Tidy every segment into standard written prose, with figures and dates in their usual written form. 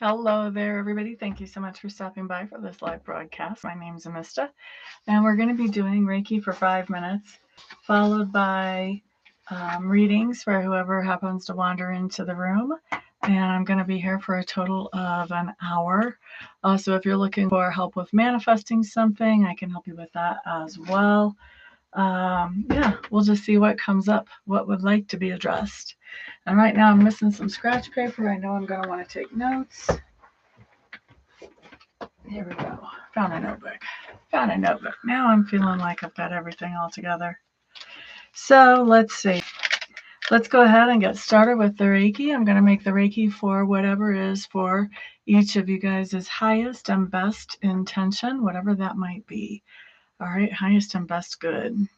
Hello there, everybody. Thank you so much for stopping by for this live broadcast. My name's Amista, and we're going to be doing Reiki for 5 minutes, followed by readings for whoever happens to wander into the room. And I'm going to be here for a total of an hour. So if you're looking for help with manifesting something, I can help you with that as well. Yeah, we'll just see what comes up, what would like to be addressed. And right now I'm missing some scratch paper. I know I'm going to want to take notes. Here we go. Found a notebook. Now I'm feeling like I've got everything all together. So let's see. Let's go ahead and get started with the Reiki. I'm going to make the Reiki for whatever is for each of you guys' highest and best intention, whatever that might be. All right, highest and best good.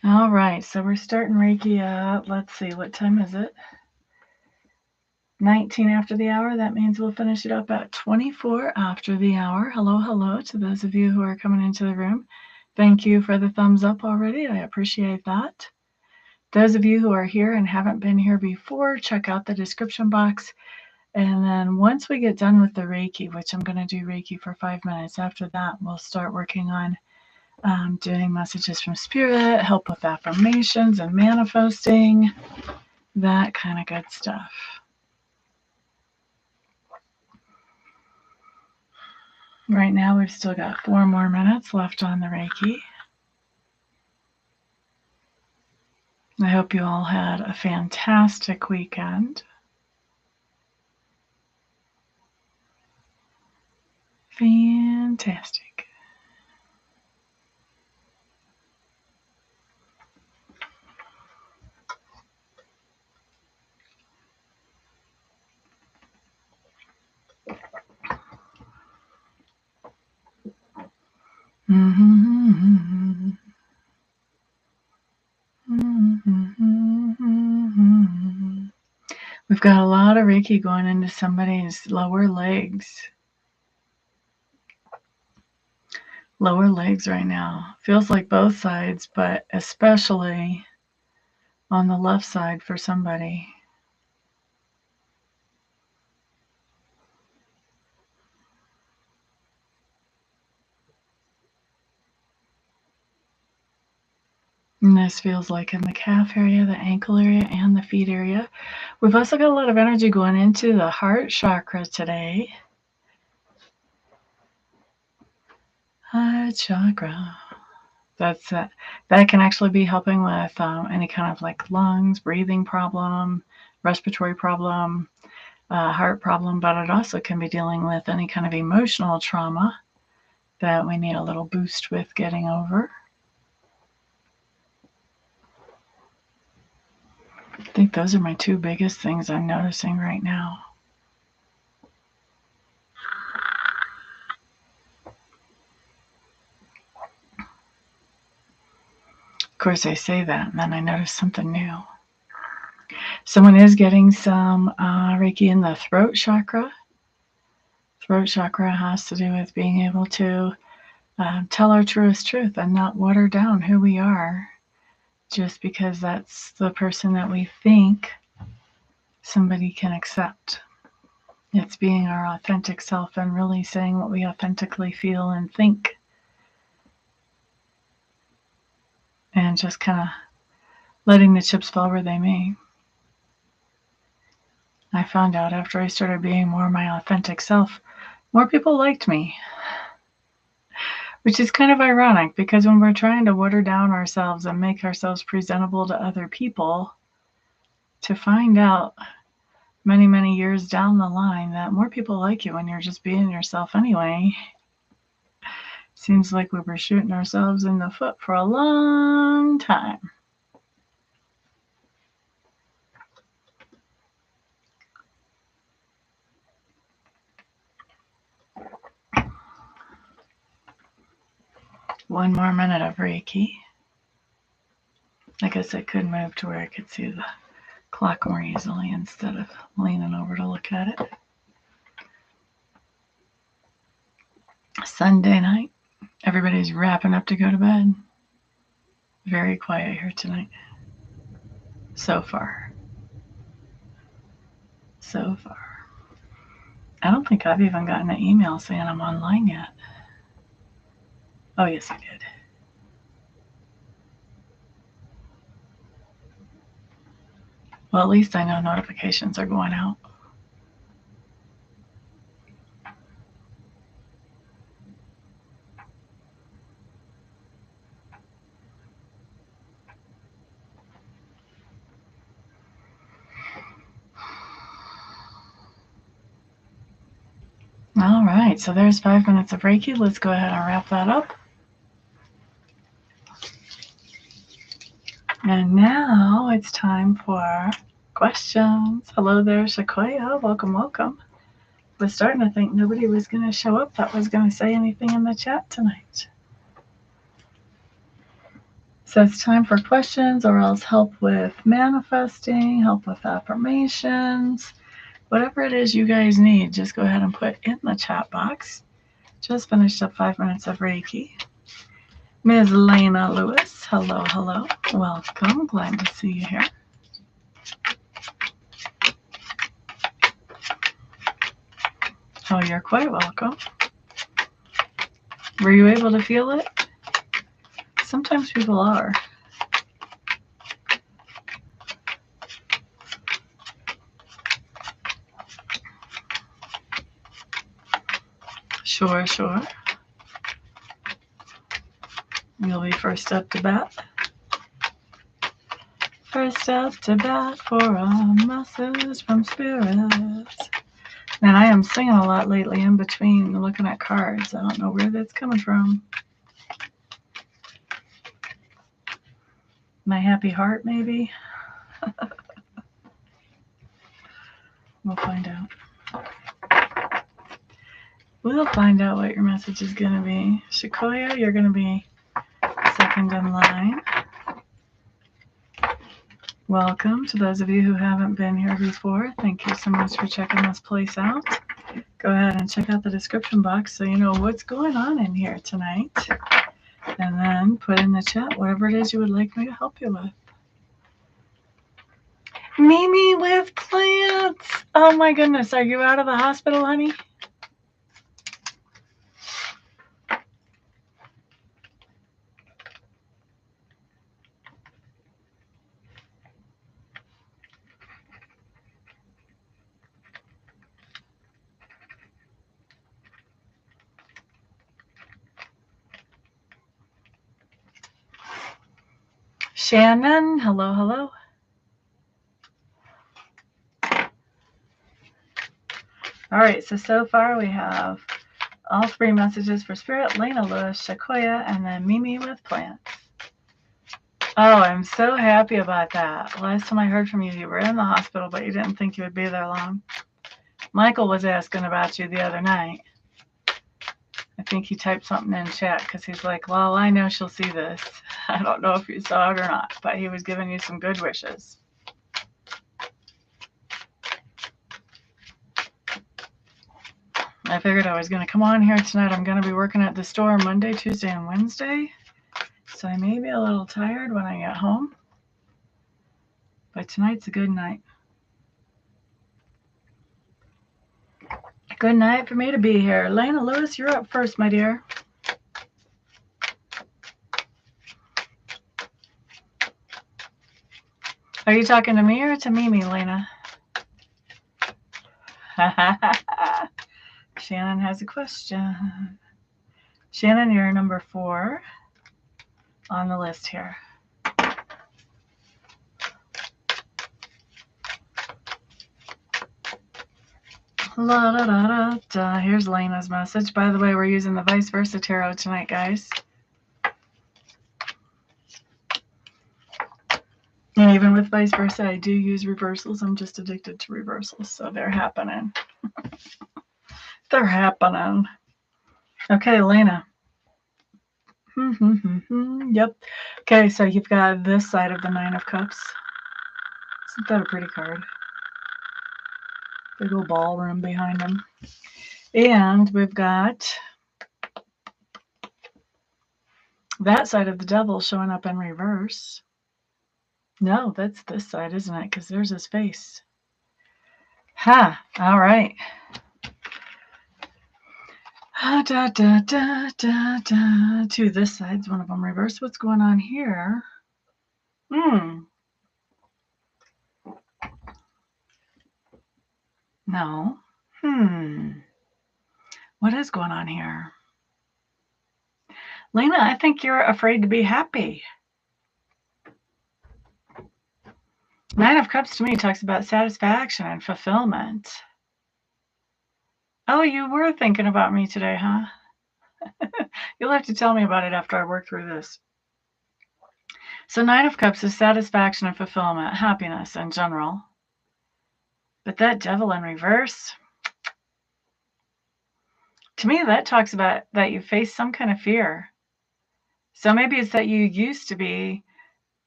All right, so we're starting Reiki at, let's see, what time is it? 19 after the hour. That means we'll finish it up at 24 after the hour. Hello to those of you who are coming into the room. Thank you for the thumbs up already. I appreciate that. Those of you who are here and haven't been here before, check out the description box. And then once we get done with the Reiki, which I'm going to do Reiki for 5 minutes, after that, we'll start working on doing messages from Spirit, help with affirmations and manifesting, that kind of good stuff. Right now, we've still got 4 more minutes left on the Reiki. I hope you all had a fantastic weekend. Fantastic. We've got a lot of Reiki going into somebody's lower legs. Lower legs right now. Feels like both sides, but especially on the left side for somebody. And this feels like in the calf area, the ankle area, and the feet area. We've also got a lot of energy going into the heart chakra today. Heart chakra. That can actually be helping with any kind of like lungs, breathing problem, respiratory problem, heart problem, but it also can be dealing with any kind of emotional trauma that we need a little boost with getting over. I think those are my 2 biggest things I'm noticing right now. Of course, I say that, and then I notice something new. Someone is getting some Reiki in the throat chakra. Throat chakra has to do with being able to tell our truest truth and not water down who we are just because that's the person that we think somebody can accept. It's being our authentic self and really saying what we authentically feel and think. And just kind of letting the chips fall where they may. I found out after I started being more my authentic self, more people liked me. Which is kind of ironic because when we're trying to water down ourselves and make ourselves presentable to other people, to find out many, many years down the line that more people like you when you're just being yourself anyway. Seems like we were shooting ourselves in the foot for a long time. One more minute of Reiki. I guess I could move to where I could see the clock more easily instead of leaning over to look at it. Sunday night. Everybody's wrapping up to go to bed. Very quiet here tonight. So far. So far. I don't think I've even gotten an email saying I'm online yet. Oh, yes, I did. Well, at least I know notifications are going out. All right, so there's 5 minutes of Reiki. Let's go ahead and wrap that up. And now it's time for questions. Hello there, Chikoya. Welcome, welcome. I was starting to think nobody was going to show up that was going to say anything in the chat tonight. So it's time for questions, or else help with manifesting, help with affirmations. Whatever it is you guys need, just go ahead and put in the chat box. Just finished up 5 minutes of Reiki. Ms. Lena Lewis, hello, hello. Welcome. Glad to see you here. Oh, you're quite welcome. Were you able to feel it? Sometimes people are. Sure, sure. You'll be first up to bat. First up to bat for a message from spirits. And I am singing a lot lately in between looking at cards. I don't know where that's coming from. My happy heart, maybe? We'll find out. We'll find out what your message is going to be. Chikoya, you're going to be second in line. Welcome to those of you who haven't been here before. Thank you so much for checking this place out. Go ahead and check out the description box so you know what's going on in here tonight. And then put in the chat whatever it is you would like me to help you with. Mimi with plants. Oh my goodness, are you out of the hospital, honey? Shannon, hello, hello. All right, so far we have all 3 messages for Spirit, Lena Lewis, Chikoya, and then Mimi with plants. Oh, I'm so happy about that. Last time I heard from you, you were in the hospital, but you didn't think you would be there long. Michael was asking about you the other night. I think he typed something in chat because he's like, well, I know she'll see this. I don't know if you saw it or not, but he was giving you some good wishes. I figured I was going to come on here tonight. I'm going to be working at the store Monday, Tuesday, and Wednesday. So I may be a little tired when I get home. But tonight's a good night. Good night for me to be here. Lena Lewis, you're up first, my dear. Are you talking to me or to Mimi, Lena? Shannon has a question. Shannon, you're number 4 on the list here. La da da da da. Here's Lena's message. By the way, we're using the vice versa tarot tonight, guys. And even with vice versa, I do use reversals. I'm just addicted to reversals, so they're happening. They're happening. Okay, Lena. Yep. Okay, so you've got this side of the 9 of Cups. Isn't that a pretty card? Big old ballroom behind them. And we've got That side of the devil showing up in reverse. No, that's this side, isn't it? Because there's his face. Ha! All right. Da, da, da, da, da. Two this side's one of them reverse. What's going on here? No. What is going on here? Lena, I think you're afraid to be happy. Nine of Cups to me talks about satisfaction and fulfillment. Oh, you were thinking about me today, huh? You'll have to tell me about it after I work through this. So Nine of Cups is satisfaction and fulfillment, happiness in general. But that devil in reverse, to me, that talks about that you face some kind of fear. So maybe it's that you used to be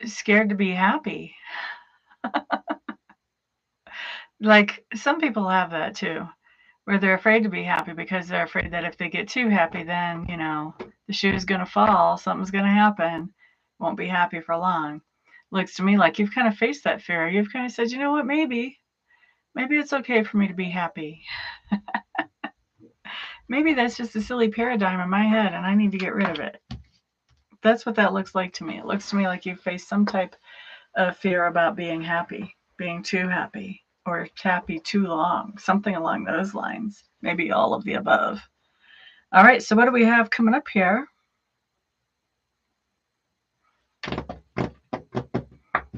scared to be happy. Like some people have that too, where they're afraid to be happy because they're afraid that if they get too happy, then, the shoe's going to fall, something's going to happen, won't be happy for long. Looks to me like you've kind of faced that fear. You've kind of said, you know what, maybe it's okay for me to be happy. Maybe that's just a silly paradigm in my head and I need to get rid of it. That's what that looks like to me. It looks to me like you've faced some type of fear about being happy, being too happy, or happy too long, something along those lines. Maybe all of the above. All right, so what do we have coming up here?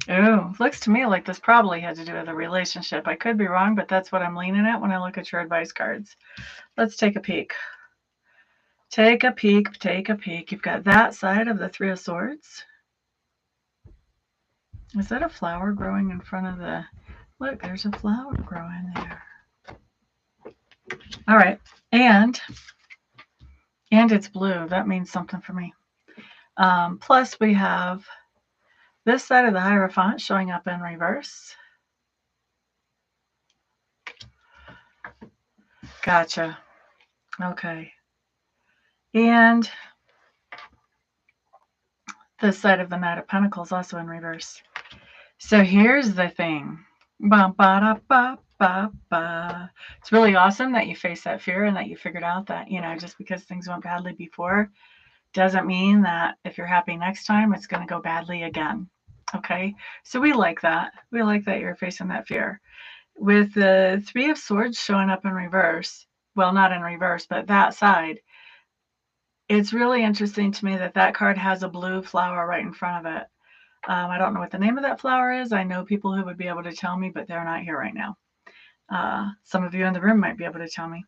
Oh, looks to me like this probably had to do with a relationship. I could be wrong, but that's what I'm leaning at when I look at your advice cards. Let's take a peek. Take a peek, take a peek. You've got that side of the Three of Swords. Is that a flower growing in front of the... Look, there's a flower growing there. All right, and it's blue. That means something for me. Plus, we have this side of the Hierophant showing up in reverse. Gotcha. Okay. And this side of the Knight of Pentacles also in reverse. So here's the thing. Ba, ba, da, ba, ba, ba. It's really awesome that you face that fear and that you figured out that, just because things went badly before doesn't mean that if you're happy next time, it's going to go badly again. Okay. So we like that. We like that you're facing that fear. With the Three of Swords showing up in reverse, well, not in reverse, but that side, it's really interesting to me that card has a blue flower right in front of it. I don't know what the name of that flower is. I know people who would be able to tell me, but they're not here right now. Some of you in the room might be able to tell me.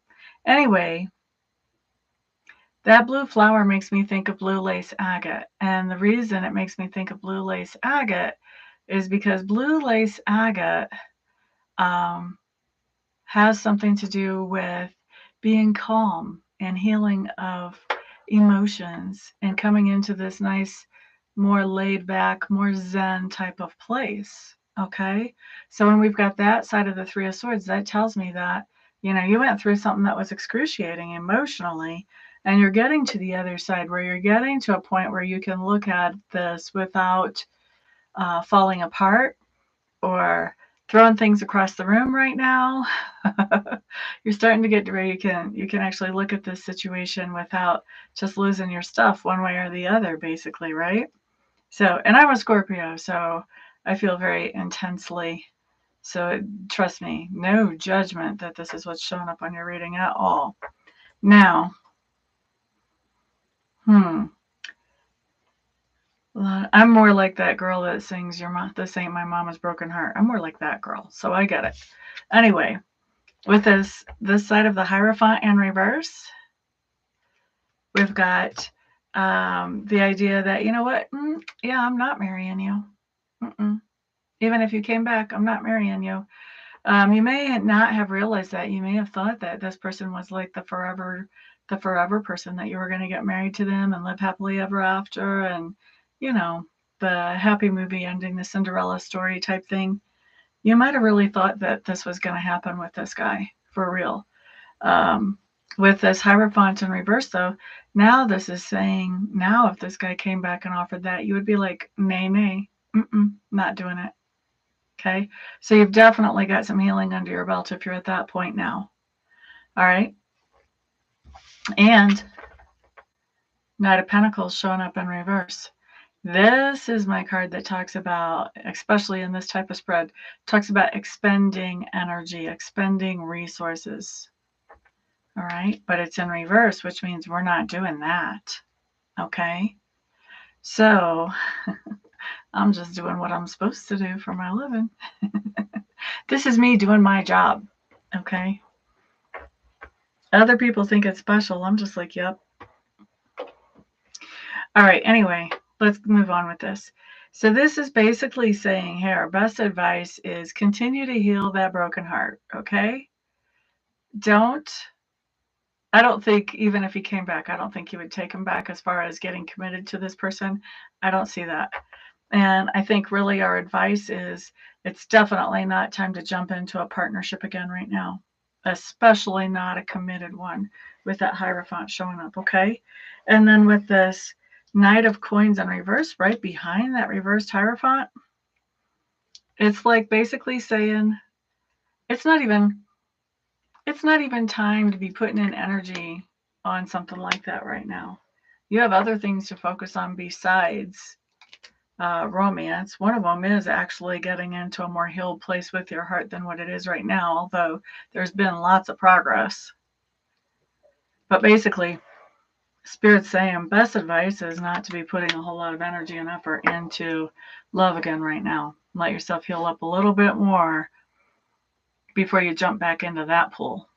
Anyway, that blue flower makes me think of blue lace agate. And the reason it makes me think of blue lace agate is because blue lace agate has something to do with being calm and healing of emotions and coming into this nice, more laid back, more zen type of place. Okay. So when we've got that side of the Three of Swords, that tells me that, you went through something that was excruciating emotionally, and you're getting to the other side where you're getting to a point where you can look at this without falling apart or throwing things across the room right now. You're starting to get to where you can actually look at this situation without just losing your stuff one way or the other, basically, right? So, and I'm a Scorpio, so I feel very intensely. So trust me, no judgment that this is what's showing up on your reading at all. Now, I'm more like that girl that sings "This Ain't My Mama's Broken Heart." I'm more like that girl, so I get it. Anyway, with this side of the Hierophant in reverse, we've got the idea that, you know what? Yeah, I'm not marrying you. Even if you came back, I'm not marrying you. You may not have realized that. You may have thought that this person was like the forever person, that you were going to get married to them and live happily ever after, and the happy movie ending, the Cinderella story type thing. You might have really thought that this was going to happen with this guy for real. With this Hierophant in reverse, though, now this is saying, now if this guy came back and offered that, you would be like, nay, nay, not doing it. Okay? So you've definitely got some healing under your belt if you're at that point now. All right? And Knight of Pentacles showing up in reverse. This is my card that talks about, especially in this type of spread, talks about expending energy, expending resources. All right? But it's in reverse, which means we're not doing that. Okay? So I'm just doing what I'm supposed to do for my living. This is me doing my job. Okay? Other people think it's special. I'm just like, yep. All right, anyway, let's move on with this. So this is basically saying here, best advice is continue to heal that broken heart, okay? I don't think, even if he came back, I don't think he would take him back as far as getting committed to this person. I don't see that. And I think really our advice is it's definitely not time to jump into a partnership again right now, especially not a committed one with that Hierophant showing up, okay? And then with this Knight of Coins in reverse, right behind that reversed Hierophant, it's like basically saying it's not even time to be putting in energy on something like that right now. You have other things to focus on besides romance. One of them is actually getting into a more healed place with your heart than what it is right now, although there's been lots of progress. But basically, Spirit's saying best advice is not to be putting a whole lot of energy and effort into love again right now. Let yourself heal up a little bit more before you jump back into that pool.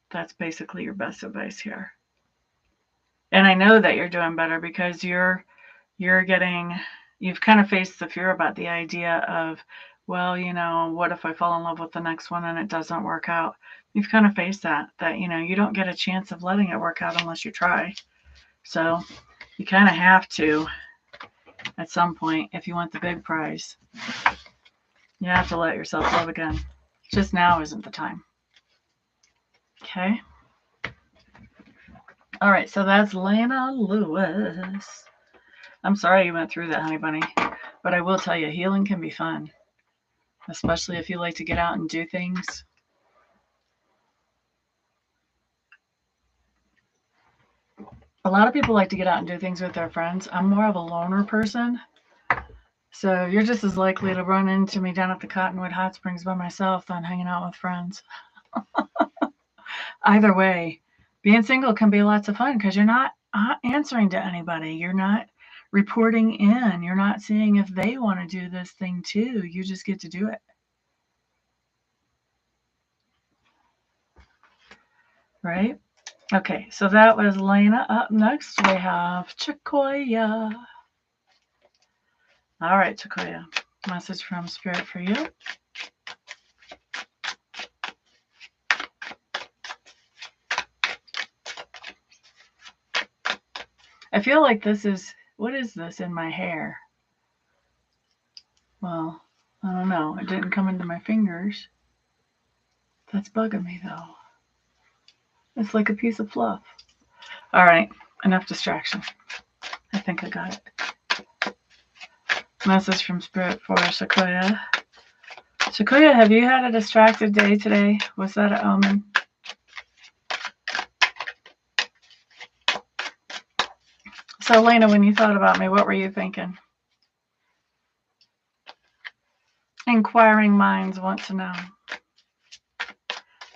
That's basically your best advice here. And I know that you're doing better because you've kind of faced the fear about the idea of, well, what if I fall in love with the next one and it doesn't work out? You've kind of faced that you don't get a chance of letting it work out unless you try. So you kind of have to, at some point, if you want the big prize, you have to let yourself love again. Just now isn't the time. Okay? All right, so that's Lena Lewis. I'm sorry you went through that, honey bunny, but I will tell you, healing can be fun, especially if you like to get out and do things. A lot of people like to get out and do things with their friends. I'm more of a loner person, so you're just as likely to run into me down at the Cottonwood Hot Springs by myself than hanging out with friends. Either way, being single can be lots of fun because you're not answering to anybody. You're not reporting in. You're not seeing if they want to do this thing too. You just get to do it. Right? Okay, so that was Lena. Up next, we have Chikoya. All right, Chikoya. Message from Spirit for you. I feel like this is, what is this in my hair? Well, I don't know. It didn't come into my fingers. That's bugging me, though. It's like a piece of fluff. All right, enough distraction. I think I got it. Message from Spirit for Chikoya. Chikoya, have you had a distracted day today? Was that an omen? So, Lena, when you thought about me, what were you thinking? Inquiring minds want to know.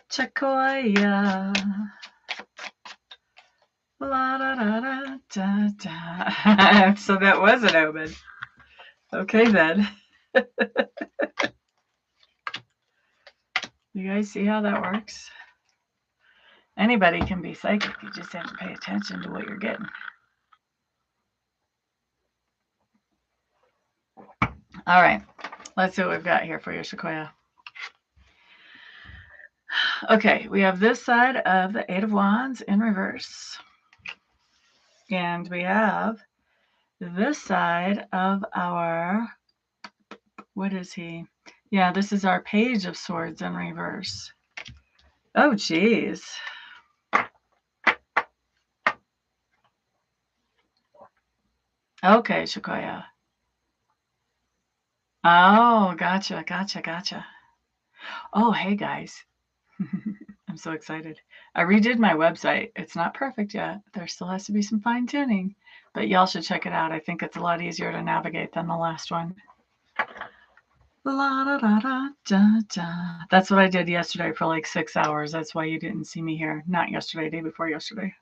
Chikoya. La, da, da, da, da, da. So that was an omen. Okay, then. You guys see how that works? Anybody can be psychic. You just have to pay attention to what you're getting. All right. Let's see what we've got here for you, Chikoya. Okay, we have this side of the Eight of Wands in reverse. And we have this side of our, what is he? Yeah, this is our Page of Swords in reverse. Oh, geez. Okay, Chikoya. Oh, gotcha. Oh, hey guys. I'm so excited. I redid my website. It's not perfect yet. There still has to be some fine tuning, but y'all should check it out. I think it's a lot easier to navigate than the last one. La, da, da, da, da, da. That's what I did yesterday for like 6 hours. That's why you didn't see me here. Not yesterday, day before yesterday.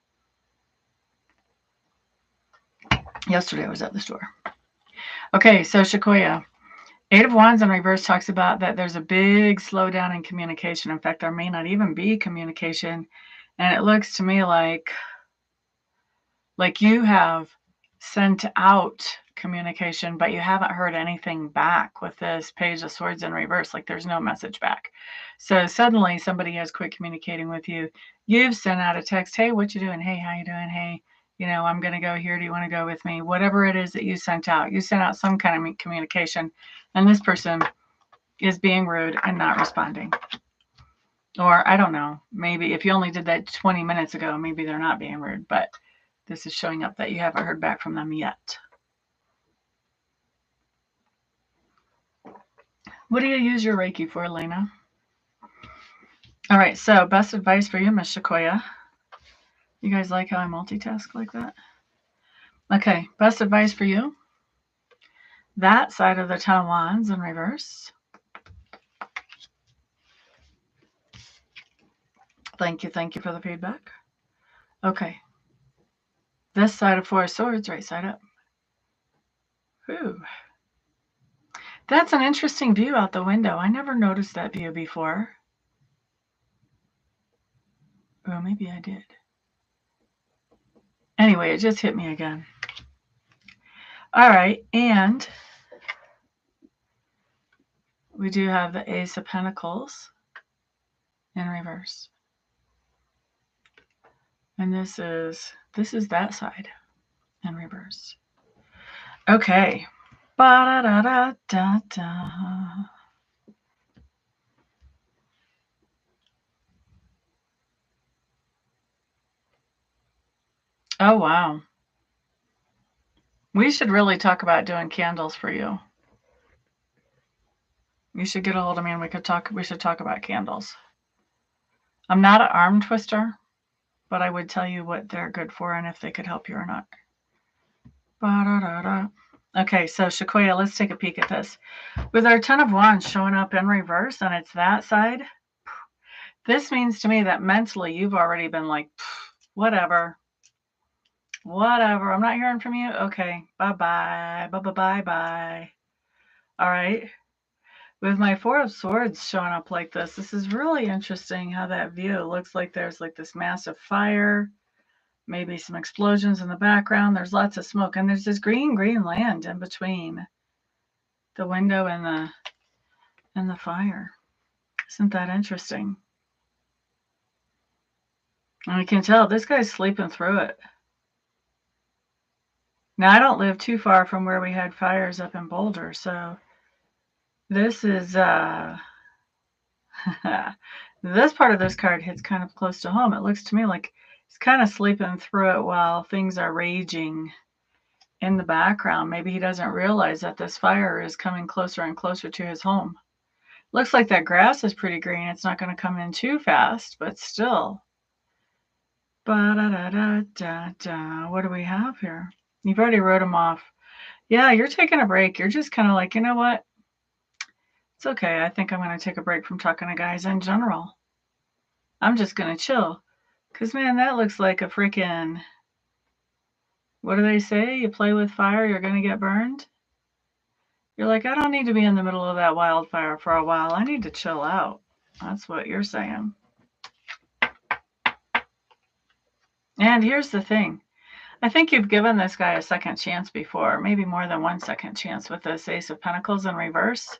Yesterday I was at the store. Okay, so Chikoya. 8 of Wands in reverse talks about that there's a big slowdown in communication. In fact, there may not even be communication. And it looks to me like you have sent out communication, but you haven't heard anything back with this Page of Swords in reverse. Like there's no message back. So suddenly somebody has quit communicating with you. You've sent out a text. Hey, what you doing? Hey, how you doing? Hey, I'm going to go here. Do you want to go with me? Whatever it is that you sent out some kind of communication. And this person is being rude and not responding. Or I don't know, maybe if you only did that 20 minutes ago, maybe they're not being rude, but this is showing up that you haven't heard back from them yet. What do you use your Reiki for, Elena? All right, so best advice for you, Miss Chikoya. You guys like how I multitask like that? Okay, best advice for you. That side of the Ten of Wands in reverse. Thank you for the feedback. Okay. This side of Four of Swords, right side up. Ooh. That's an interesting view out the window. I never noticed that view before. Well, maybe I did. Anyway, it just hit me again. All right, and we do have the Ace of Pentacles in reverse. And this is that side in reverse. Okay. Ba-da-da-da-da-da. Oh, wow. We should really talk about doing candles for you. You should get a hold of me and we should talk about candles. I'm not an arm twister, but I would tell you what they're good for and if they could help you or not. Ba-da-da-da. Okay, so Chikoya, let's take a peek at this. With our Ten of Wands showing up in reverse and it's that side, this means to me that mentally you've already been like, whatever. I'm not hearing from you. Okay, bye-bye. Bye-bye. All right. With my Four of Swords showing up like this is really interesting how that view looks like there's like this massive fire, maybe some explosions in the background. There's lots of smoke and there's this green land in between the window and the fire. Isn't that interesting? And you can tell this guy's sleeping through it. Now, I don't live too far from where we had fires up in Boulder, so this is, this part of this card hits kind of close to home. It looks to me like he's kind of sleeping through it while things are raging in the background. Maybe he doesn't realize that this fire is coming closer and closer to his home. Looks like that grass is pretty green. It's not going to come in too fast, but still. Ba-da-da-da-da-da. What do we have here? You've already wrote them off. Yeah, you're taking a break. You're just kind of like, you know what? It's okay. I think I'm going to take a break from talking to guys in general. I'm just going to chill. Because, man, that looks like a freaking... What do they say? You play with fire, you're going to get burned? You're like, I don't need to be in the middle of that wildfire for a while. I need to chill out. That's what you're saying. And here's the thing. I think you've given this guy a second chance before, maybe more than one second chance with this Ace of Pentacles in reverse.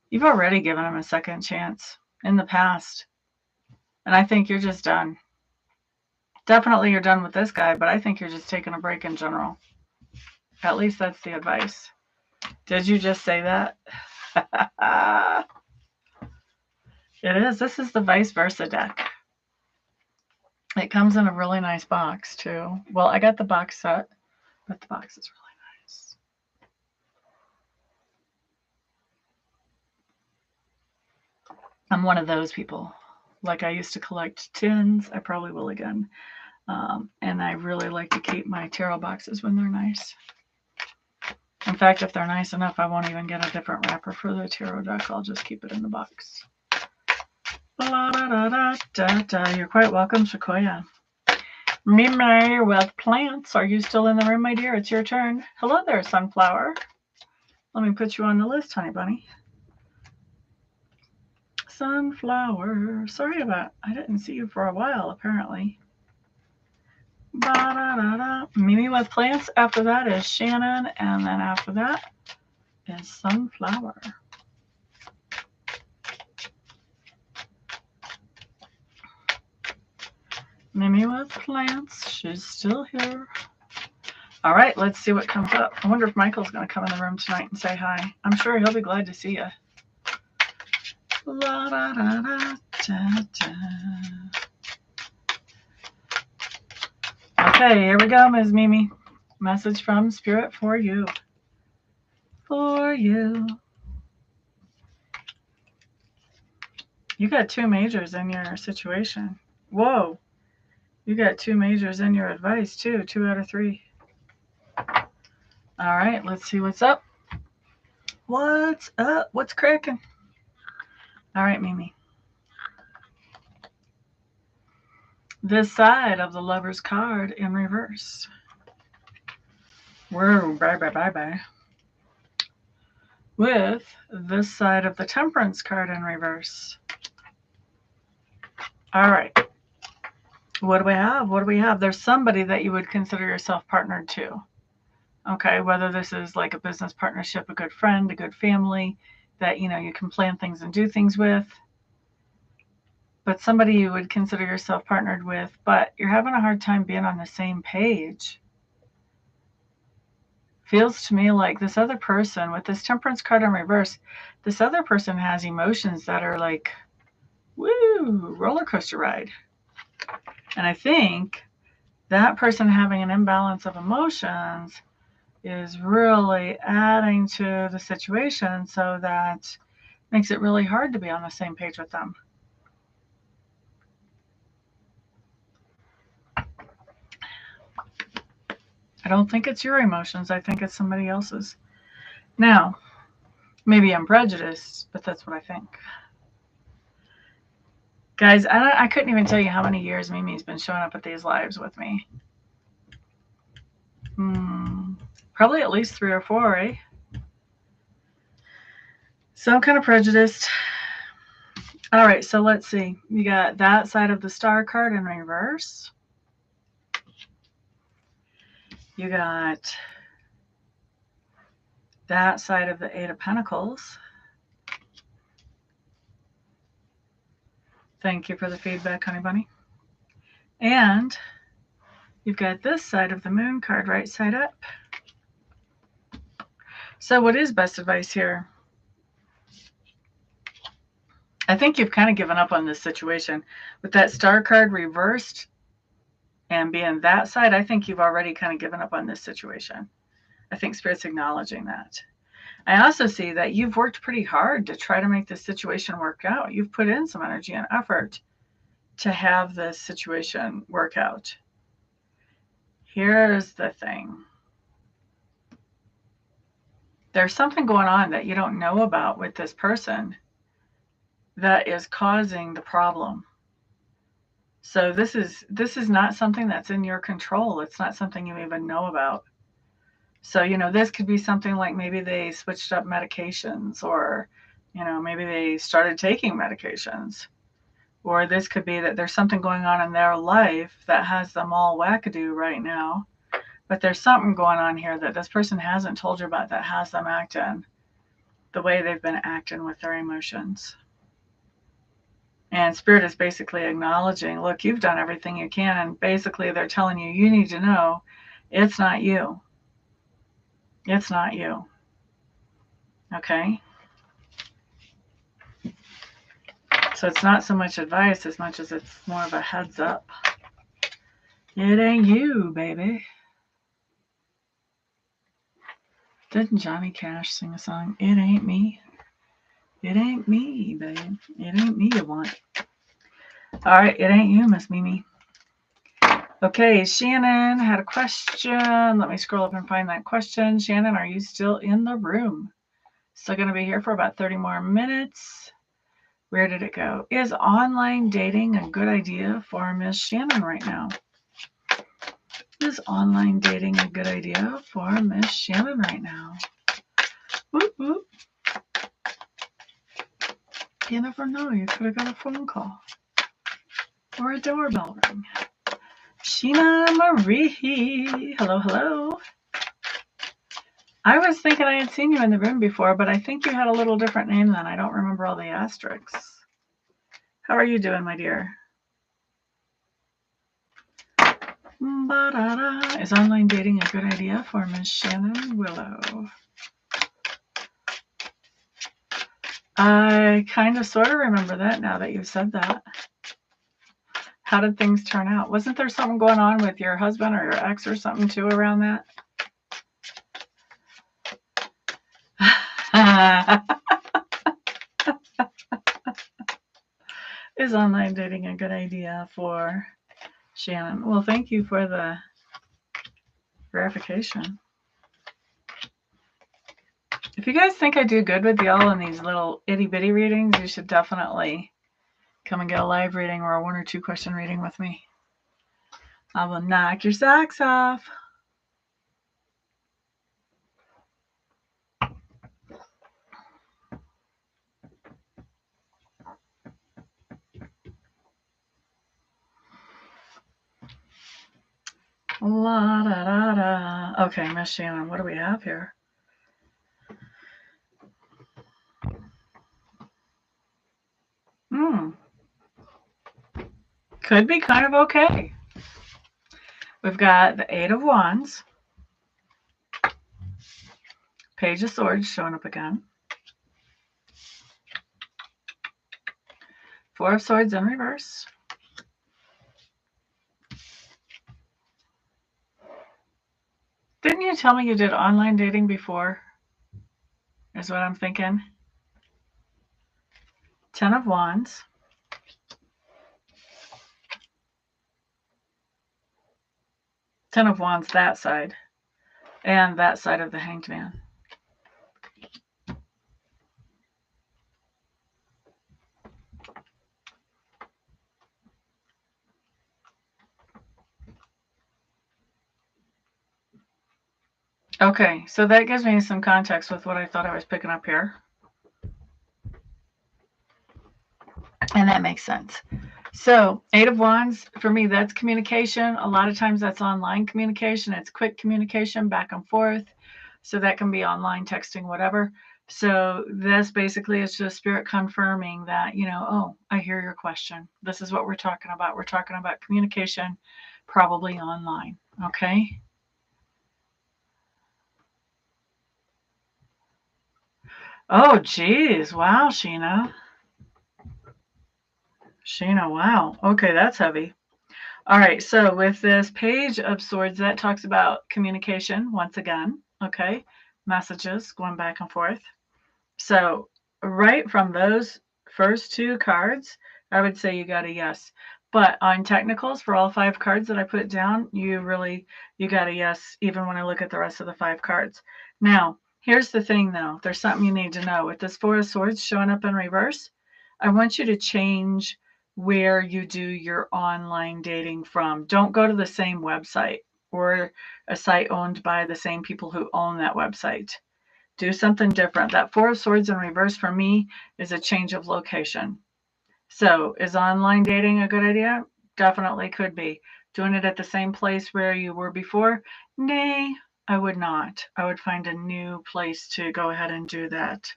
You've already given him a second chance in the past. And I think you're just done. Definitely you're done with this guy, but I think you're just taking a break in general. At least that's the advice. Did you just say that? It is. This is the vice versa deck. It comes in a really nice box, too. Well, I got the box set, but the box is really this. I'm one of those people. Like, I used to collect tins. I probably will again. And I really like to keep my tarot boxes when they're nice. In fact, if they're nice enough, I won't even get a different wrapper for the tarot deck. I'll just keep it in the box. You're quite welcome, Chikoya. Mimi with plants. Are you still in the room, my dear? It's your turn. Hello there, Sunflower. Let me put you on the list, honey bunny. Sunflower. Sorry about, I didn't see you for a while, apparently. Mimi with plants. After that is Shannon, and then after that is Sunflower. Mimi with plants. She's still here. All right, let's see what comes up. I wonder if Michael's going to come in the room tonight and say hi. I'm sure he'll be glad to see you. La, da, da, da, da, da. Okay, here we go, Ms. Mimi. Message from Spirit for you. For you. You got 2 majors in your situation. Whoa. You got 2 majors in your advice, too. 2 out of 3. All right, let's see what's up. What's up? What's cracking? All right, Mimi. This side of the Lover's card in reverse. Whoa, bye. With this side of the Temperance card in reverse. All right. What do we have? What do we have? There's somebody that you would consider yourself partnered to. Okay, whether this is like a business partnership, a good friend, a good family that, you know, you can plan things and do things with. But somebody you would consider yourself partnered with, but you're having a hard time being on the same page. Feels to me like this other person, with this Temperance card in reverse, this other person has emotions that are like, woo, roller coaster ride. And I think that person having an imbalance of emotions is really adding to the situation, so that makes it really hard to be on the same page with them. I don't think it's your emotions. I think it's somebody else's. Now, maybe I'm prejudiced, but that's what I think. Guys, I couldn't even tell you how many years Mimi's been showing up at these lives with me. Probably at least 3 or 4, eh? So I'm kind of prejudiced. All right, so let's see. You got that side of the Star card in reverse. You got that side of the 8 of Pentacles. Thank you for the feedback, honey bunny. And you've got this side of the Moon card right side up. So what is best advice here? I think you've kind of given up on this situation. With that Star card reversed and being that side, I think you've already kind of given up on this situation. I think Spirit's acknowledging that. I also see that you've worked pretty hard to try to make this situation work out. You've put in some energy and effort to have this situation work out. Here's the thing. There's something going on that you don't know about with this person that is causing the problem. So this is not something that's in your control. It's not something you even know about. So, you know, this could be something like maybe they switched up medications, or, you know, maybe they started taking medications. Or this could be that there's something going on in their life that has them all wackadoo right now. But there's something going on here that this person hasn't told you about that has them acting the way they've been acting with their emotions. And Spirit is basically acknowledging, look, you've done everything you can. And basically they're telling you, you need to know it's not you. It's not you. Okay? So it's not so much advice as much as it's more of a heads up. It ain't you, baby. Didn't Johnny Cash sing a song? It ain't me. It ain't me, babe. It ain't me you want. All right, it ain't you, Miss Mimi. Okay, Shannon had a question. Let me scroll up and find that question. Shannon, are you still in the room? Still going to be here for about 30 more minutes. Where did it go? Is online dating a good idea for Miss Shannon right now? Is online dating a good idea for Miss Shannon right now? Whoop, whoop. You never know. You could have got a phone call or a doorbell ring. Sheena Marie. Hello, hello. I was thinking I had seen you in the room before, but I think you had a little different name then. I don't remember all the asterisks. How are you doing, my dear? Ba-da-da. Is online dating a good idea for Miss Shannon Willow? I kind of sort of remember that now that you've said that. How did things turn out? Wasn't there something going on with your husband or your ex or something too around that? Is online dating a good idea for Shannon? Well, thank you for the verification. If you guys think I do good with y'all in these little itty bitty readings, you should definitely come and get a live reading or a 1 or 2 question reading with me. I will knock your socks off. La da da da. Okay, Miss Shannon, what do we have here? Could be kind of okay. We've got the 8 of Wands, Page of Swords showing up again, 4 of Swords in reverse, didn't you tell me you did online dating before? Is what I'm thinking. 10 of Wands, 10 of Wands that side, and that side of the Hanged Man. Okay, so that gives me some context with what I thought I was picking up here. And that makes sense. So 8 of Wands, for me, that's communication. A lot of times that's online communication. It's quick communication back and forth. So that can be online, texting, whatever. So this basically is just spirit confirming that, oh, I hear your question. This is what we're talking about. We're talking about communication, probably online. Okay. Oh, geez. Wow, Sheena. Wow. Okay, that's heavy. All right, so with this Page of Swords, that talks about communication once again, okay? Messages going back and forth. So right from those first 2 cards, I would say you got a yes. But on technicals, for all 5 cards that I put down, you got a yes, even when I look at the rest of the 5 cards. Now, here's the thing, though. There's something you need to know. With this 4 of Swords showing up in reverse, I want you to change where you do your online dating from. Don't go to the same website or a site owned by the same people who own that website. Do something different. That 4 of Swords in reverse for me is a change of location. So is online dating a good idea? Definitely could be. Doing it at the same place where you were before? Nay, I would not. I would find a new place to go ahead and do that.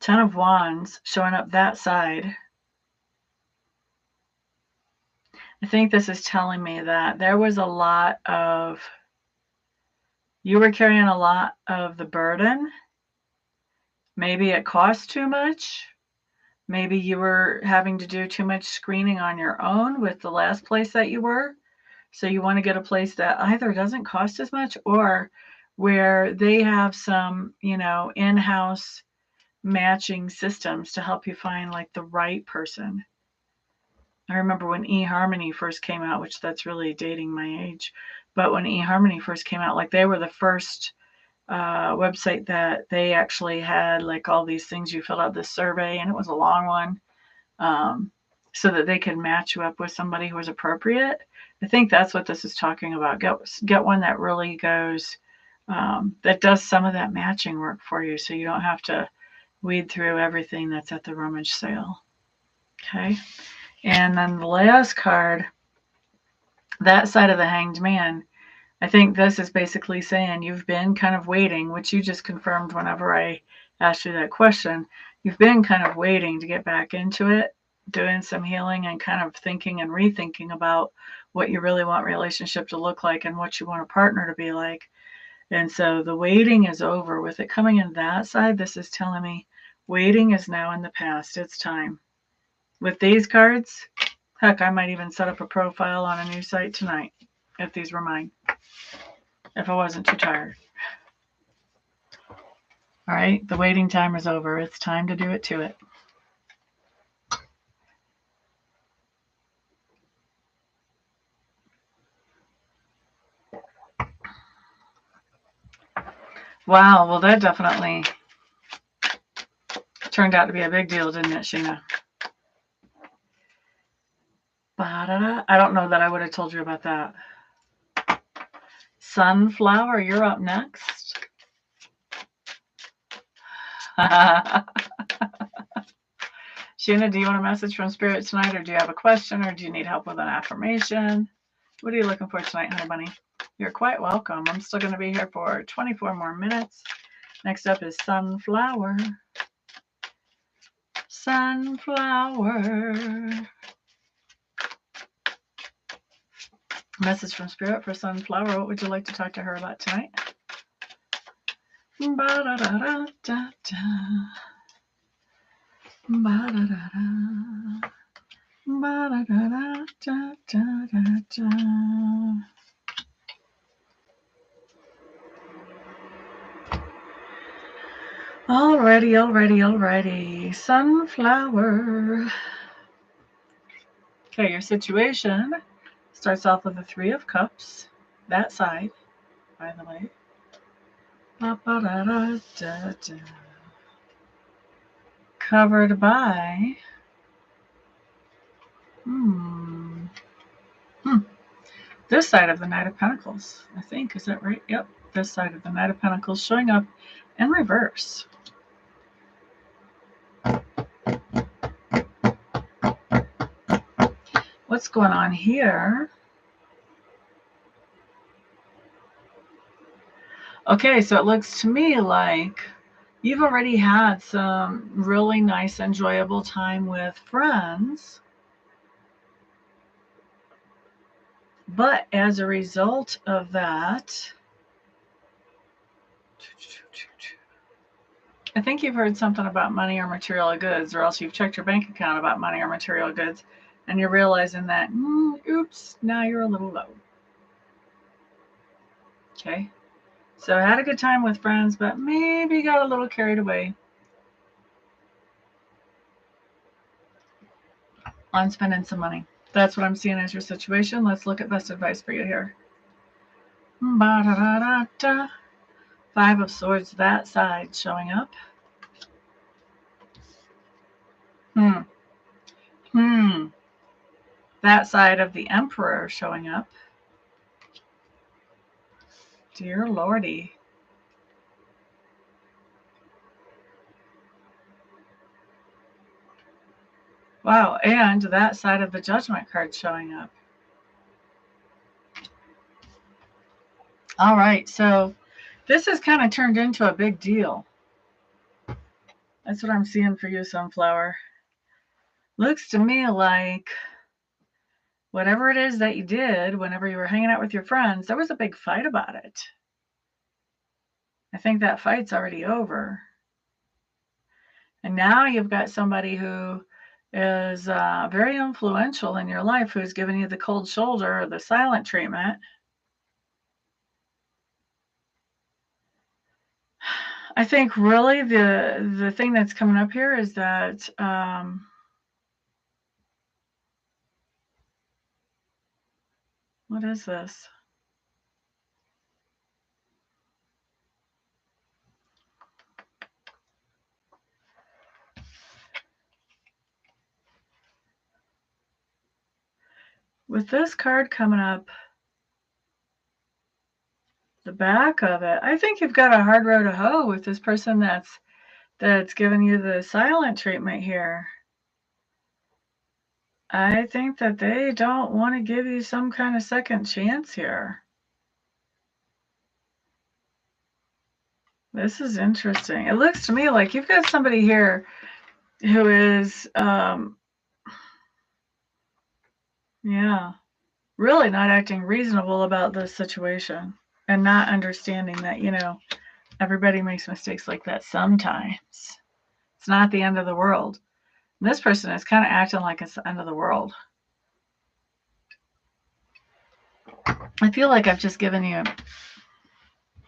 10 of Wands showing up that side. I think this is telling me that there was a lot of, you were carrying a lot of the burden. Maybe it cost too much. Maybe you were having to do too much screening on your own with the last place that you were. So you want to get a place that either doesn't cost as much or where they have some, in-house matching systems to help you find like the right person. I remember when eHarmony first came out, which that's really dating my age, but when eHarmony first came out, like they were the first website that they actually had like all these things. You filled out this survey, and it was a long one, so that they could match you up with somebody who was appropriate. I think that's what this is talking about. Get one that really goes, that does some of that matching work for you, so you don't have to weed through everything that's at the rummage sale. Okay. And then the last card, that side of the Hanged Man, I think this is basically saying you've been kind of waiting, which you just confirmed whenever I asked you that question. You've been kind of waiting to get back into it, doing some healing and kind of thinking and rethinking about what you really want relationship to look like and what you want a partner to be like. And so the waiting is over. With it coming in that side, this is telling me waiting is now in the past. It's time. With these cards, heck, I might even set up a profile on a new site tonight if these were mine, if I wasn't too tired. All right, the waiting time is over. It's time to do it to it. Wow, well, that definitely turned out to be a big deal, didn't it, Sheena? I don't know that I would have told you about that. Sunflower, you're up next. Sheena, do you want a message from Spirit tonight, or do you have a question, or do you need help with an affirmation? What are you looking for tonight, honey bunny? You're quite welcome. I'm still going to be here for 24 more minutes. Next up is Sunflower. Sunflower. Message from Spirit for Sunflower. What would you like to talk to her about tonight? Ba-da-da-da-da-da. Ba-da-da-da. Ba-da-da-da-da-da-da. Alrighty. Sunflower. Okay, your situation starts off with the Three of Cups. That side, by the way. Ba-ba-da-da-da-da. Covered by this side of the Knight of Pentacles, I think. Is that right? Yep. This side of the Knight of Pentacles showing up in reverse. What's going on here? Okay, so it looks to me like you've already had some really nice, enjoyable time with friends. But as a result of that, I think you've heard something about money or material goods, or else you've checked your bank account about money or material goods, and you're realizing that, oops, now you're a little low. Okay. So I had a good time with friends, but maybe got a little carried away on spending some money. That's what I'm seeing as your situation. Let's look at best advice for you here. Ba-da-da-da-da. Five of Swords, that side showing up. That side of the Emperor showing up. Dear Lordy. Wow, and that side of the Judgment card showing up. All right, so this has kind of turned into a big deal. That's what I'm seeing for you, Sunflower. Looks to me like whatever it is that you did whenever you were hanging out with your friends, there was a big fight about it. I think that fight's already over. And now you've got somebody who is very influential in your life who's giving you the cold shoulder or the silent treatment. I think really the thing that's coming up here is that what is this? With this card coming up, the back of it, I think you've got a hard row to hoe with this person that's giving you the silent treatment here. I think that they don't want to give you some kind of second chance here. This is interesting. It looks to me like you've got somebody here who is, yeah, really not acting reasonable about this situation and not understanding that, you know, everybody makes mistakes like that sometimes. It's not the end of the world. And this person is kind of acting like it's the end of the world. I feel like I've just given you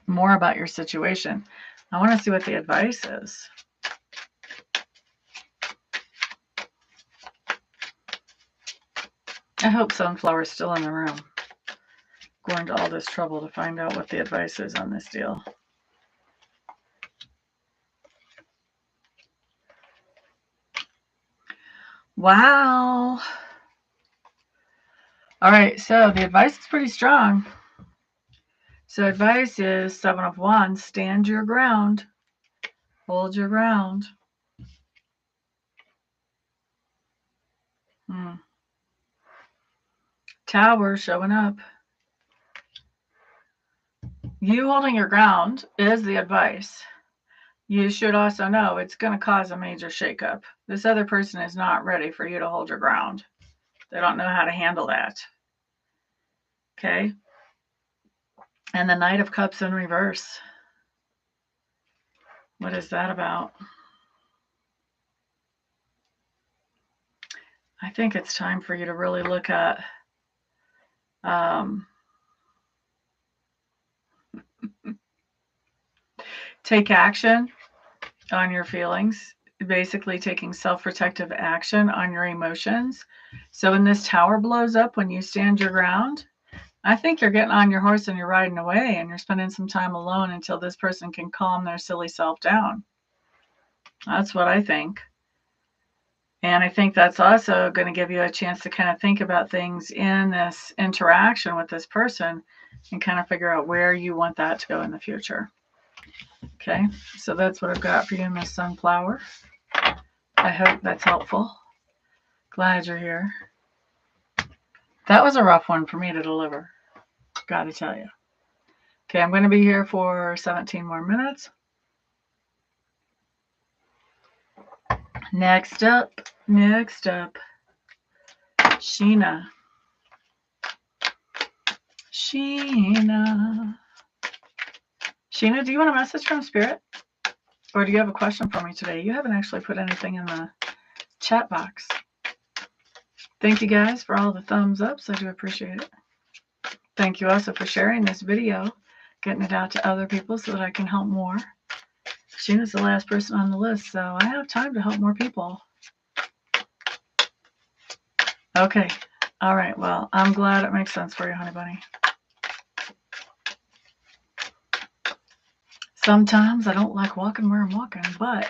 more about your situation. I want to see what the advice is. I hope Sunflower's still in the room. Going to all this trouble to find out what the advice is on this deal. Wow. All right, so the advice is pretty strong. So advice is 7 of Wands, stand your ground. Hold your ground. Tower showing up. You holding your ground is the advice. You should also know it's going to cause a major shakeup. This other person is not ready for you to hold your ground. They don't know how to handle that. Okay? And the Knight of Cups in reverse. What is that about? I think it's time for you to really look at take action on your feelings, basically taking self-protective action on your emotions. So when this tower blows up, when you stand your ground, I think you're getting on your horse and you're riding away and you're spending some time alone until this person can calm their silly self down. That's what I think. And I think that's also going to give you a chance to kind of think about things in this interaction with this person and kind of figure out where you want that to go in the future. Okay, so that's what I've got for you, Miss Sunflower. I hope that's helpful. Glad you're here. That was a rough one for me to deliver. Gotta tell you. Okay, I'm going to be here for 17 more minutes. Next up, Sheena. Sheena, do you want a message from Spirit? Or do you have a question for me today? You haven't actually put anything in the chat box. Thank you guys for all the thumbs ups. I do appreciate it. Thank you also for sharing this video, getting it out to other people so that I can help more. Sheena's the last person on the list, so I have time to help more people. Okay. All right. Well, I'm glad it makes sense for you, honey bunny. Sometimes I don't like walking where I'm walking, but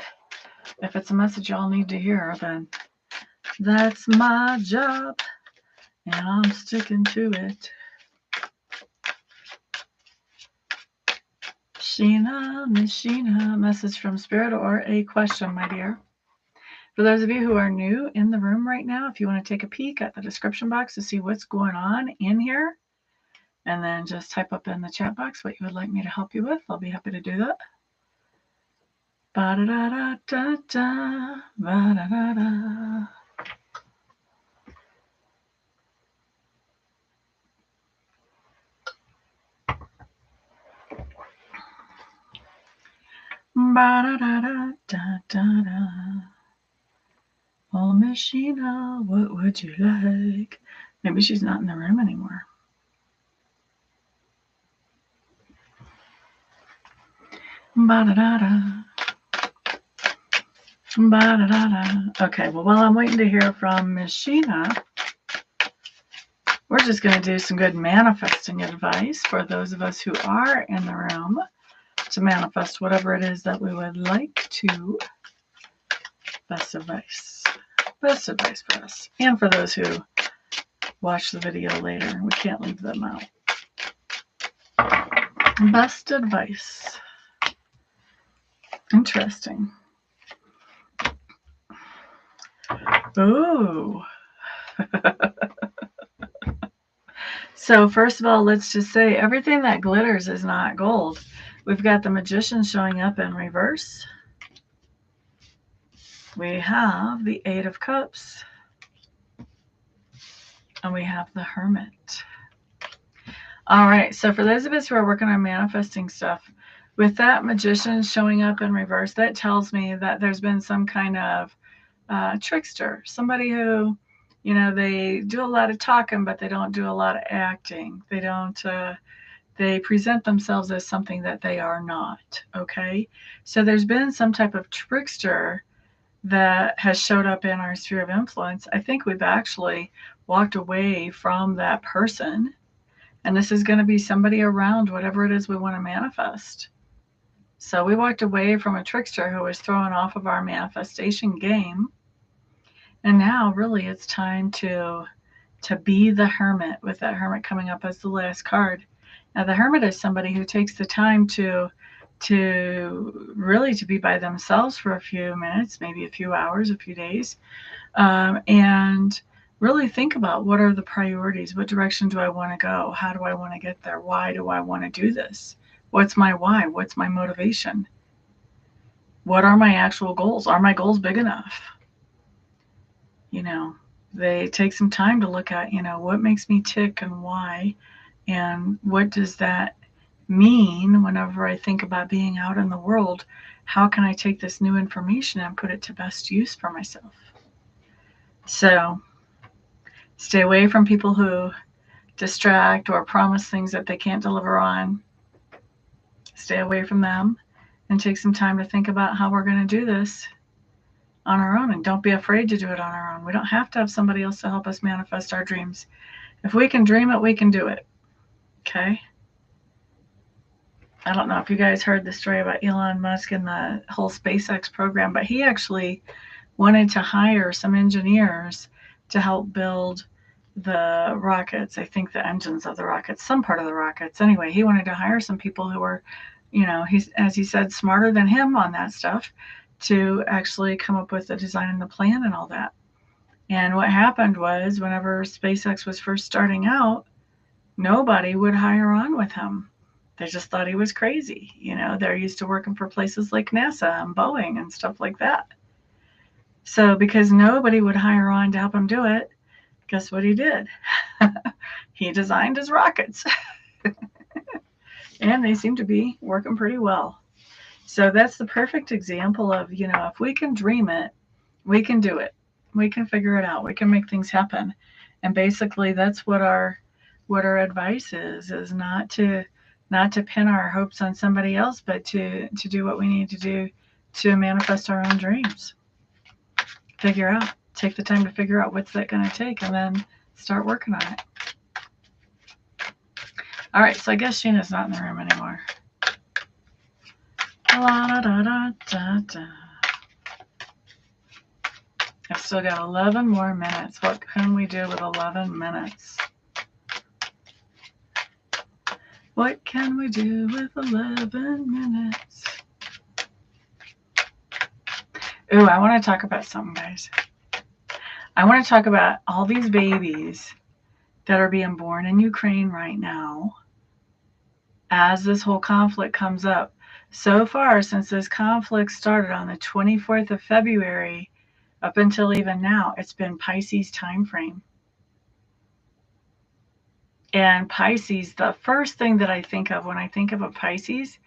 if it's a message y'all need to hear, then that's my job, and I'm sticking to it. Sheena, Miss Sheena, message from Spirit or a question, my dear. For those of you who are new in the room right now, if you want to take a peek at the description box to see what's going on in here, and then just type up in the chat box what you would like me to help you with, I'll be happy to do that. Ba-da-da-da-da-da, ba-da-da-da. Ba-da-da-da-da-da-da. Oh, Miss Sheena, what would you like? Maybe she's not in the room Ba-da-da-da. Ba-da-da-da. Okay, well, while I'm waiting to hear from Miss Sheena, we're just going to do some good manifesting advice for those of us who are in the room to manifest whatever it is that we would like to. Best advice. Best advice for us. And for those who watch the video later. We can't leave them out. Best advice. Interesting. Ooh. So first of all, let's just say everything that glitters is not gold. We've got the Magician showing up in reverse. We have the Eight of Cups. And we have the Hermit. All right, so for those of us who are working on manifesting stuff, with that Magician showing up in reverse, that tells me that there's been some kind of trickster, somebody who, you know, they do a lot of talking, but they don't do a lot of acting. They don't, they present themselves as something that they are not, okay? So there's been some type of trickster that has showed up in our sphere of influence. I think we've actually walked away from that person, and this is going to be somebody around whatever it is we want to manifest. So we walked away from a trickster who was throwing off of our manifestation game. And now really it's time to be the Hermit, with that Hermit coming up as the last card. Now the Hermit is somebody who takes the time to really to be by themselves for a few minutes, maybe a few hours, a few days, and really think about what are the priorities, what direction do I want to go, how do I want to get there, why do I want to do this, what's my why, what's my motivation, what are my actual goals, are my goals big enough? You know, they take some time to look at, you know, what makes me tick and why, and what does that mean whenever I think about being out in the world. How can I take this new information and put it to best use for myself? So stay away from people who distract or promise things that they can't deliver on. Stay away from them and take some time to think about how we're going to do this on our own, and don't be afraid to do it on our own. We don't have to have somebody else to help us manifest our dreams. If we can dream it, we can do it. Okay? I don't know if you guys heard the story about Elon Musk and the whole SpaceX program, but he actually wanted to hire some engineers to help build the rockets. I think the engines of the rockets, some part of the rockets. Anyway, he wanted to hire some people who were, you know, he's, as he said, smarter than him on that stuff, to actually come up with the design and the plan and all that. And what happened was, whenever SpaceX was first starting out, nobody would hire on with him. They just thought he was crazy. You know, they're used to working for places like NASA and Boeing and stuff like that. So because nobody would hire on to help him do it, guess what he did? He designed his rockets. And they seem to be working pretty well. So that's the perfect example of, you know, if we can dream it, we can do it. We can figure it out. We can make things happen. And basically that's what our advice is not to pin our hopes on somebody else, but to do what we need to do to manifest our own dreams. Take the time to figure out what's that going to take, and then start working on it. All right, so I guess Sheena's not in the room anymore. La, da, da, da, da. I've still got 11 more minutes. What can we do with 11 minutes? What can we do with 11 minutes? Ooh, I want to talk about something, guys. I want to talk about all these babies that are being born in Ukraine right now as this whole conflict comes up. So far, since this conflict started on the 24th of February, up until even now, it's been Pisces time frame. And Pisces, the first thing that I think of when I think of a Pisces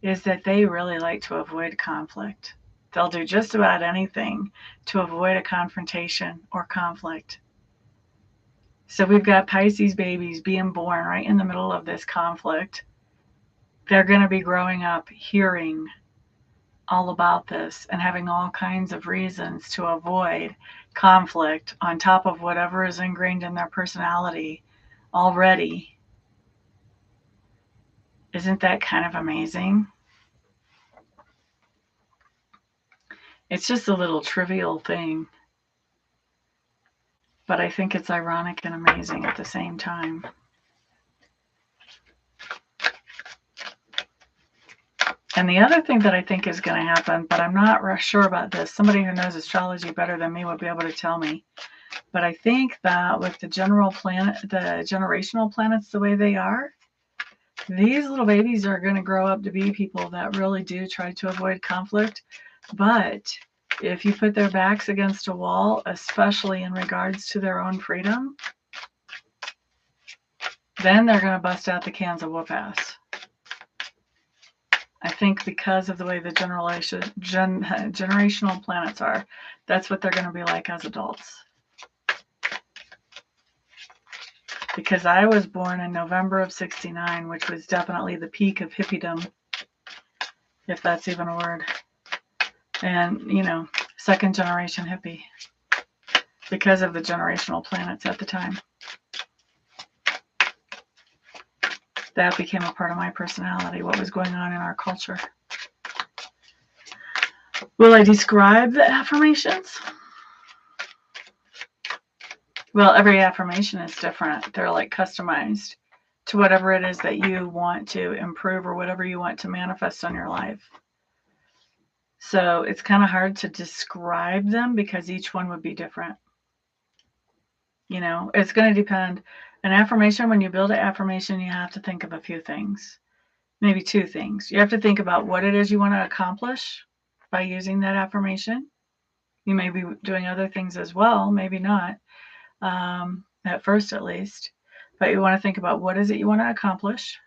is that they really like to avoid conflict. They'll do just about anything to avoid a confrontation or conflict. So we've got Pisces babies being born right in the middle of this conflict. they're going to be growing up hearing all about this and having all kinds of reasons to avoid conflict on top of whatever is ingrained in their personality already. Isn't that kind of amazing? It's just a little trivial thing, but I think it's ironic and amazing at the same time. And the other thing that I think is going to happen, but I'm not sure about this, somebody who knows astrology better than me would be able to tell me, but I think that with the general planet, the generational planets the way they are, these little babies are going to grow up to be people that really do try to avoid conflict. But if you put their backs against a wall, especially in regards to their own freedom, then they're going to bust out the cans of whoop-ass. I think because of the way the generational planets are, that's what they're going to be like as adults. Because I was born in November of '69, which was definitely the peak of hippiedom, if that's even a word. And, you know, second generation hippie, because of the generational planets at the time. That became a part of my personality, what was going on in our culture. Will I describe the affirmations? Well, every affirmation is different. They're like customized to whatever it is that you want to improve or whatever you want to manifest on your life. So it's kind of hard to describe them because each one would be different. You know, it's going to depend. An affirmation, when you build an affirmation, you have to think of a few things, maybe two things. You have to think about what it is you want to accomplish by using that affirmation. You may be doing other things as well, maybe not, at first at least. But you want to think about what is it you want to accomplish.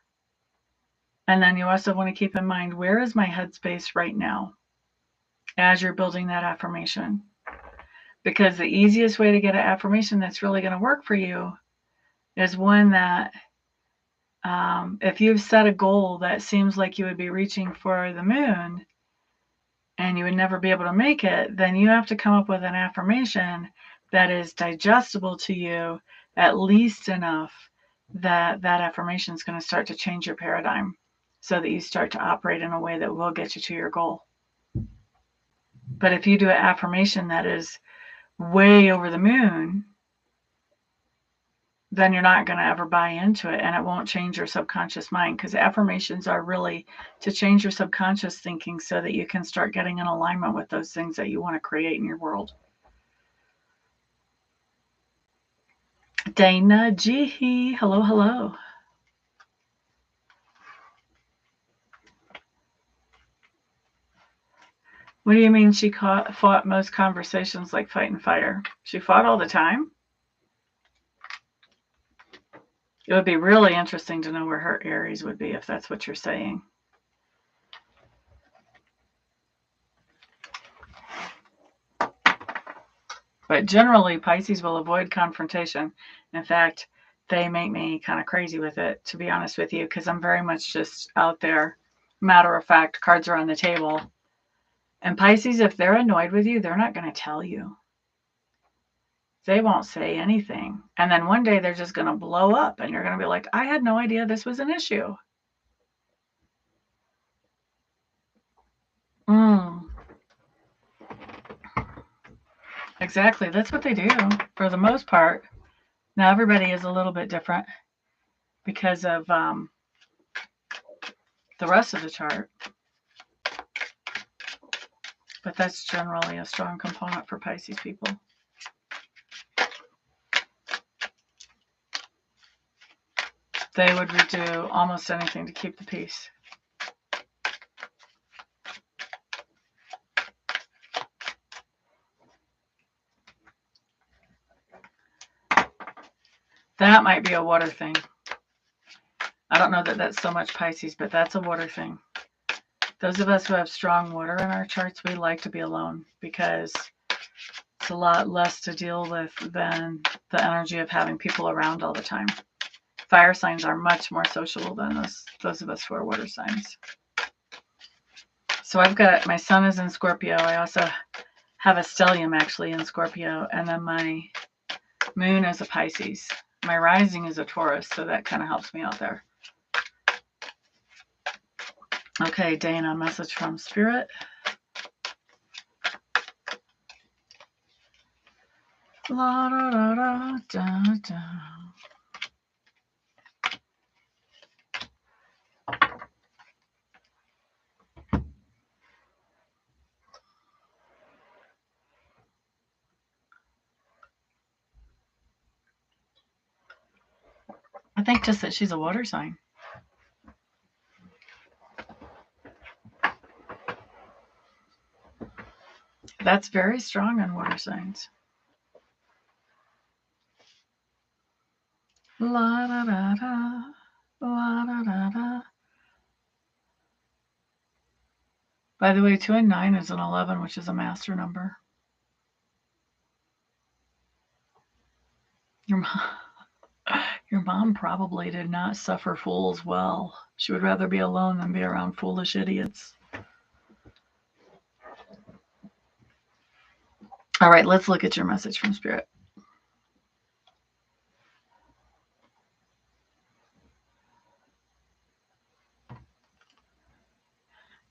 And then you also want to keep in mind, where is my headspace right now as you're building that affirmation? Because the easiest way to get an affirmation that's really going to work for you is one that, if you've set a goal that seems like you would be reaching for the moon and you would never be able to make it, then you have to come up with an affirmation that is digestible to you, at least enough that that affirmation is going to start to change your paradigm so that you start to operate in a way that will get you to your goal. But if you do an affirmation that is way over the moon, then you're not going to ever buy into it, and it won't change your subconscious mind, because affirmations are really to change your subconscious thinking so that you can start getting in alignment with those things that you want to create in your world. Dana G. Hello, hello. What do you mean she fought most conversations like fighting fire? She fought all the time? It would be really interesting to know where her Aries would be if that's what you're saying. But generally, Pisces will avoid confrontation. In fact, they make me kind of crazy with it, to be honest with you, because I'm very much just out there. Matter of fact, cards are on the table. And Pisces, if they're annoyed with you, they're not going to tell you. They won't say anything. And then one day they're just going to blow up and you're going to be like, I had no idea this was an issue. Exactly. That's what they do for the most part. Now, everybody is a little bit different because of the rest of the chart. But that's generally a strong component for Pisces people. They would do almost anything to keep the peace. That might be a water thing. I don't know that that's so much Pisces, but that's a water thing. Those of us who have strong water in our charts, we like to be alone because it's a lot less to deal with than the energy of having people around all the time. Fire signs are much more sociable than those of us who are water signs. So I've got, my sun is in Scorpio. I also have a stellium actually in Scorpio. And then my moon is a Pisces. My rising is a Taurus, so that kind of helps me out there. Okay, Dana, message from Spirit. La da da da da da. I think just that she's a water sign. That's very strong on water signs. La da da da, la da da da. By the way, 2 and 9 is an 11, which is a master number. Your mom probably did not suffer fools well. She would rather be alone than be around foolish idiots. All right, let's look at your message from Spirit.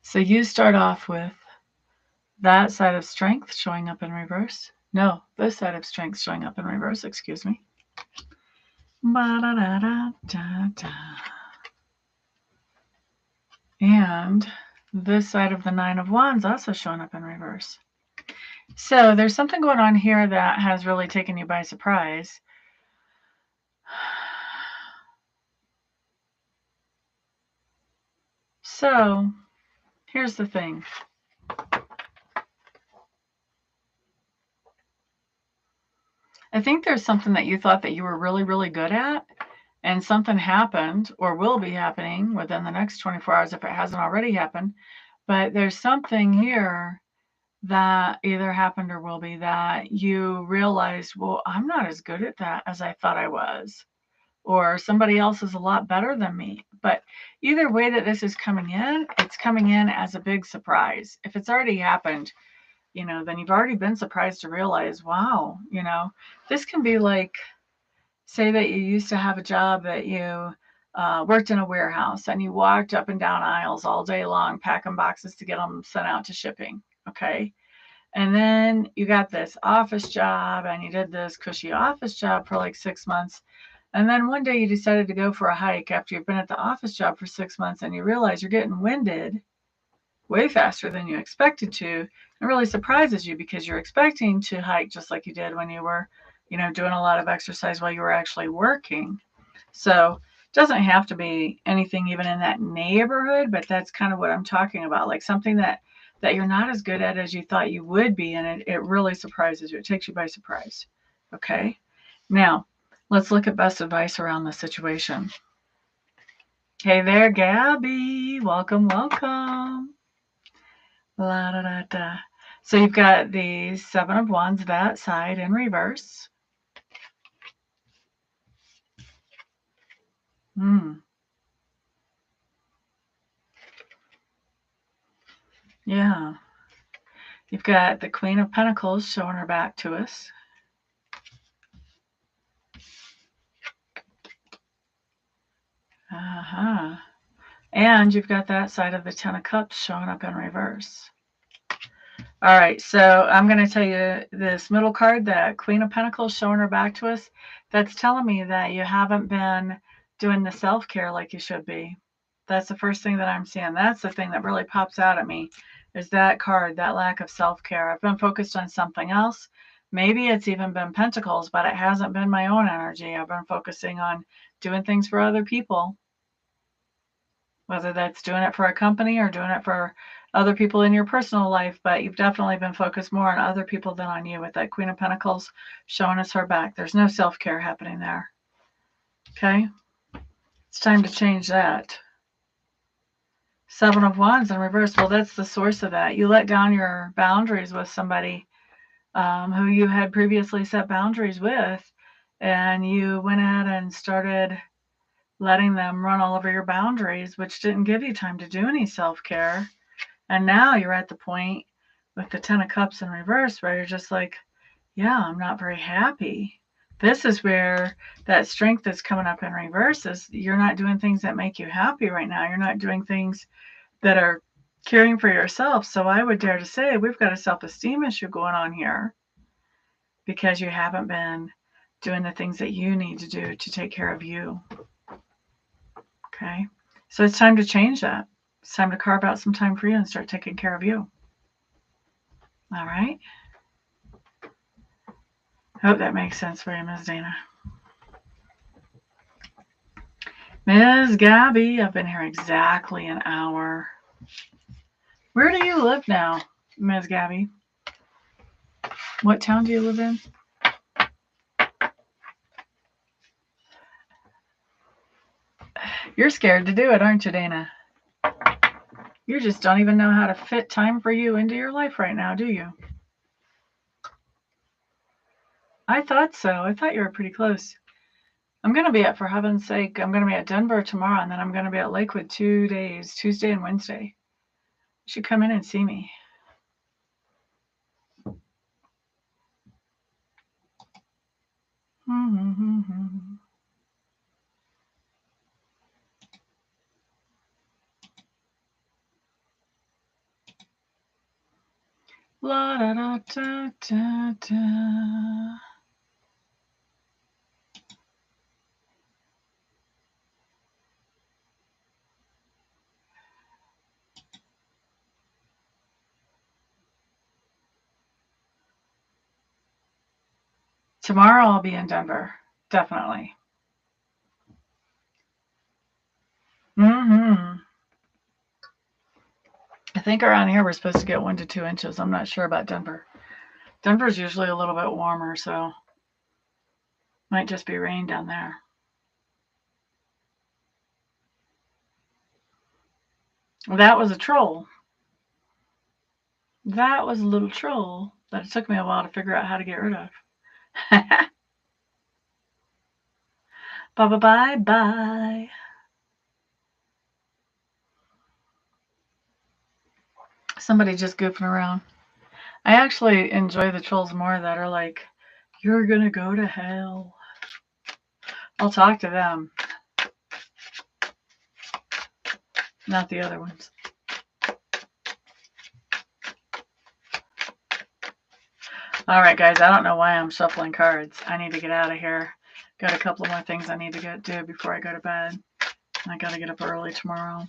So you start off with that side of strength showing up in reverse. No, this side of strength showing up in reverse, excuse me. Ba-da-da-da-da-da. And this side of the 9 of Wands also showing up in reverse. So there's something going on here that has really taken you by surprise. So here's the thing. I think there's something that you thought that you were really, really good at, and something happened or will be happening within the next 24 hours if it hasn't already happened. But there's something here that either happened or will be that you realized, well, I'm not as good at that as I thought I was, or somebody else is a lot better than me. But either way that this is coming in, it's coming in as a big surprise. If it's already happened, then you've already been surprised to realize, wow, this can be like, say that you used to have a job that you worked in a warehouse and you walked up and down aisles all day long, packing boxes to get them sent out to shipping. Okay. And then you got this office job and you did this cushy office job for like 6 months. And then one day you decided to go for a hike after you've been at the office job for 6 months and you realize you're getting winded way faster than you expected to. It really surprises you because you're expecting to hike just like you did when you were, doing a lot of exercise while you were actually working. So it doesn't have to be anything even in that neighborhood, but that's kind of what I'm talking about. Like something that you're not as good at as you thought you would be, and it really surprises you. It takes you by surprise. Okay? Now, let's look at best advice around the situation. Hey there, Gabby. Welcome, welcome. La da da da. So you've got the 7 of Wands, that side in reverse. Yeah. You've got the Queen of Pentacles showing her back to us. And you've got that side of the 10 of Cups showing up in reverse. All right, so I'm going to tell you this middle card, that Queen of Pentacles showing her back to us, that's telling me that you haven't been doing the self-care like you should be. That's the first thing that I'm seeing. That's the thing that really pops out at me, is that card, that lack of self-care. I've been focused on something else. Maybe it's even been Pentacles, but it hasn't been my own energy. I've been focusing on doing things for other people, whether that's doing it for a company or doing it for other people in your personal life, but you've definitely been focused more on other people than on you with that Queen of Pentacles showing us her back. There's no self-care happening there. Okay? It's time to change that. 7 of Wands in reverse. Well, that's the source of that. You let down your boundaries with somebody who you had previously set boundaries with, and you went ahead and started letting them run all over your boundaries, which didn't give you time to do any self-care. And now you're at the point with the 10 of Cups in reverse where you're just like, yeah, I'm not very happy. This is where that strength that's coming up in reverse is you're not doing things that make you happy right now. You're not doing things that are caring for yourself. So I would dare to say we've got a self-esteem issue going on here because you haven't been doing the things that you need to do to take care of you. Okay? So it's time to change that. It's time to carve out some time for you and start taking care of you. All right? Hope that makes sense for you, Ms. Dana. Ms. Gabby, I've been here exactly an hour. Where do you live now, Ms. Gabby? What town do you live in? You're scared to do it, aren't you, Dana? You just don't even know how to fit time for you into your life right now, do you? I thought so. I thought you were pretty close. I'm going to be for heaven's sake, I'm going to be at Denver tomorrow, and then I'm going to be at Lakewood 2 days, Tuesday and Wednesday. You should come in and see me. La da da da da da. Tomorrow I'll be in Denver, definitely. I think around here we're supposed to get 1 to 2 inches. I'm not sure about Denver. Denver's usually a little bit warmer, so might just be rain down there. That was a troll. That was a little troll that it took me a while to figure out how to get rid of. Bye. Somebody just goofing around. I actually enjoy the trolls more that are like, you're gonna go to hell. I'll talk to them. Not the other ones. All right, guys, I don't know why I'm shuffling cards. I need to get out of here. Got a couple more things I need to do before I go to bed. I got to get up early tomorrow.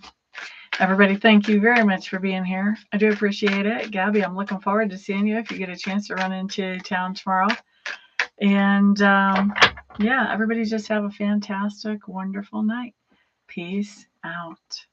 Everybody, thank you very much for being here. I do appreciate it. Gabby, I'm looking forward to seeing you if you get a chance to run into town tomorrow. And yeah, everybody just have a fantastic, wonderful night. Peace out.